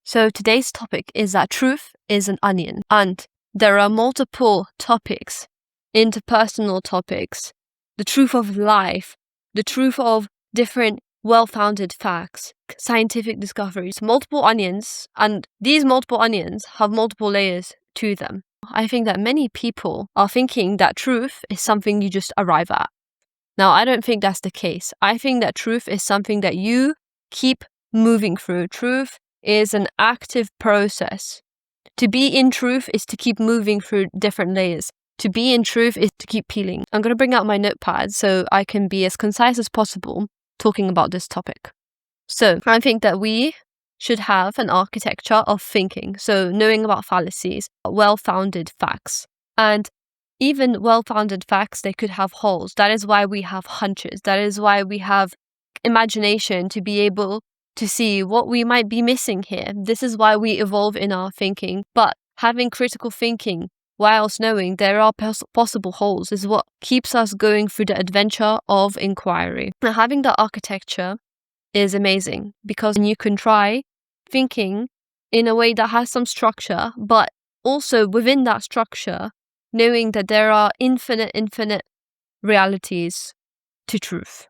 So today's topic is that truth is an onion, and there are multiple topics, interpersonal topics, the truth of life, the truth of different well-founded facts, scientific discoveries, multiple onions, and these multiple onions have multiple layers to them. I think that many people are thinking that truth is something you just arrive at. Now, I don't think that's the case. I think that truth is something that you keep moving through. Truth is an active process. To be in truth is to keep moving through different layers. To be in truth is to keep peeling. I'm going to bring out my notepad so I can be as concise as possible talking about this topic. So I think that we should have an architecture of thinking. So knowing about fallacies, well-founded facts. And even well-founded facts, they could have holes. That is why we have hunches. That is why we have imagination to be able to see what we might be missing here. This is why we evolve in our thinking. But having critical thinking whilst knowing there are possible holes is what keeps us going through the adventure of inquiry. Now, having that architecture is amazing because you can try thinking in a way that has some structure, but also within that structure, knowing that there are infinite realities to truth.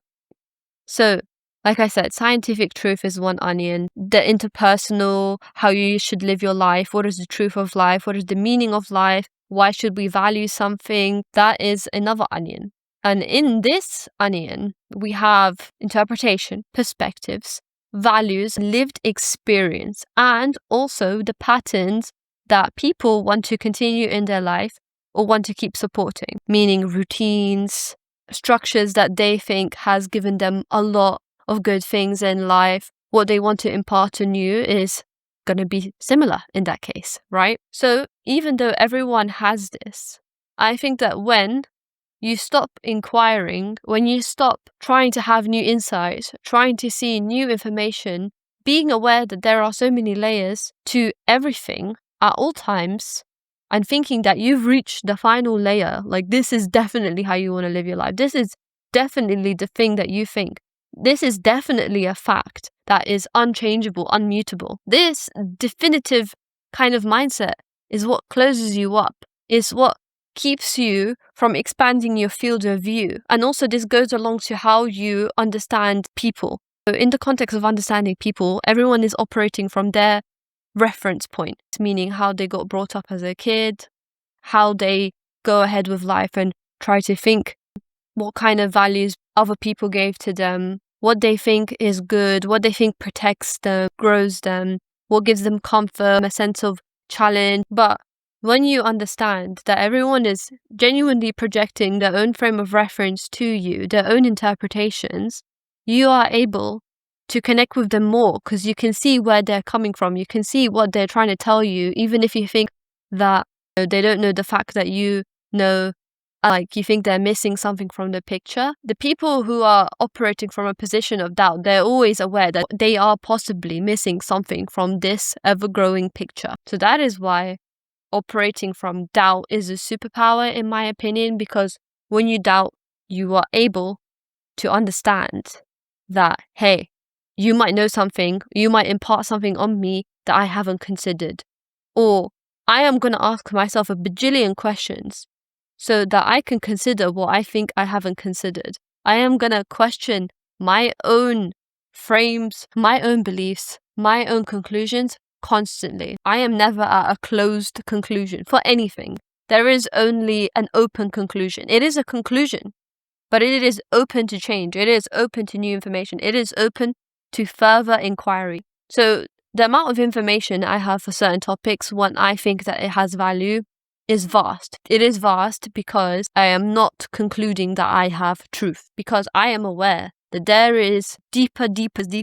So, like I said, scientific truth is one onion. The interpersonal, how you should live your life, what is the truth of life, what is the meaning of life, why should we value something, that is another onion. And in this onion, we have interpretation, perspectives, values, lived experience, and also the patterns that people want to continue in their life or want to keep supporting, meaning routines, structures that they think has given them a lot of good things in life. What they want to impart on you is going to be similar in that case, right? So even though everyone has this, I think that when you stop inquiring, when you stop trying to have new insights, trying to see new information, being aware that there are so many layers to everything at all times, and thinking that you've reached the final layer, like this is definitely how you want to live your life. This is definitely the thing that you think. This is definitely a fact that is unchangeable, unmutable. This definitive kind of mindset is what closes you up, is what keeps you from expanding your field of view. And also this goes along to how you understand people. So in the context of understanding people, everyone is operating from their reference point, meaning how they got brought up as a kid, how they go ahead with life and try to think what kind of values other people gave to them, what they think is good, what they think protects them, grows them, what gives them comfort, a sense of challenge. But when you understand that everyone is genuinely projecting their own frame of reference to you, their own interpretations, you are able to connect with them more because you can see where they're coming from. You can see what they're trying to tell you, even if you think that they don't know the fact that you know, like you think they're missing something from the picture. The people who are operating from a position of doubt, they're always aware that they are possibly missing something from this ever-growing picture. So that is why operating from doubt is a superpower, in my opinion, because when you doubt, you are able to understand that, hey, you might know something, you might impart something on me that I haven't considered. Or I am going to ask myself a bajillion questions so that I can consider what I think I haven't considered. I am going to question my own frames, my own beliefs, my own conclusions constantly. I am never at a closed conclusion for anything. There is only an open conclusion. It is a conclusion, but it is open to change. It is open to new information. It is open to further inquiry. So the amount of information I have for certain topics when I think that it has value is vast. It is vast because I am not concluding that I have truth, because I am aware that there is deeper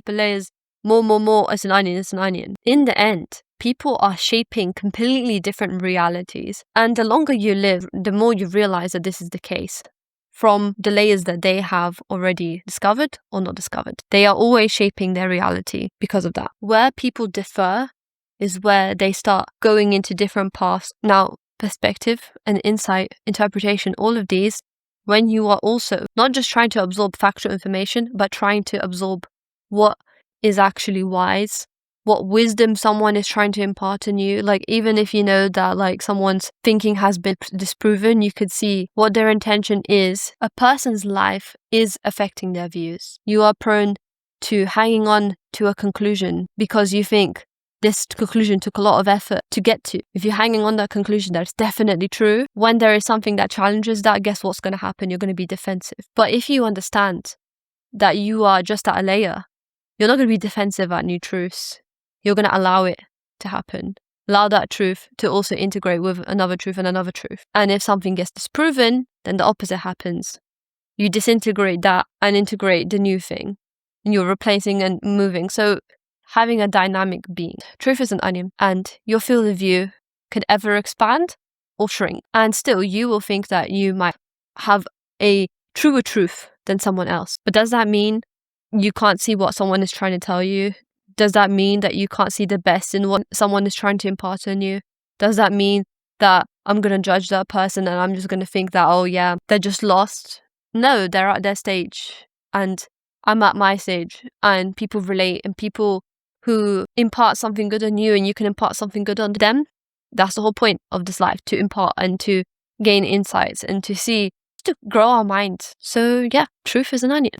layers, more as an onion. In the end, people are shaping completely different realities. And the longer you live, the more you realize that this is the case. From the layers that they have already discovered or not discovered. They are always shaping their reality because of that. Where people differ is where they start going into different paths. Now, perspective and insight, interpretation, all of these, when you are also not just trying to absorb factual information, but trying to absorb what is actually wise, what wisdom someone is trying to impart on you. Like, even if you know that like someone's thinking has been disproven, you could see what their intention is. A person's life is affecting their views. You are prone to hanging on to a conclusion because you think this conclusion took a lot of effort to get to. If you're hanging on that conclusion that it's definitely true, when there is something that challenges that, guess what's going to happen? You're going to be defensive. But if you understand that you are just at a layer, you're not going to be defensive at new truths. You're going to allow it to happen. Allow that truth to also integrate with another truth and another truth. And if something gets disproven, then the opposite happens. You disintegrate that and integrate the new thing. And you're replacing and moving. So having a dynamic being. Truth is an onion, and your field of view could ever expand or shrink. And still, you will think that you might have a truer truth than someone else. But does that mean you can't see what someone is trying to tell you? Does that mean that you can't see the best in what someone is trying to impart on you? Does that mean that I'm going to judge that person and I'm just going to think that, oh yeah, they're just lost? No, they're at their stage and I'm at my stage, and people relate, and people who impart something good on you and you can impart something good on them. That's the whole point of this life, to impart and to gain insights and to see, to grow our minds. So yeah, truth is an onion.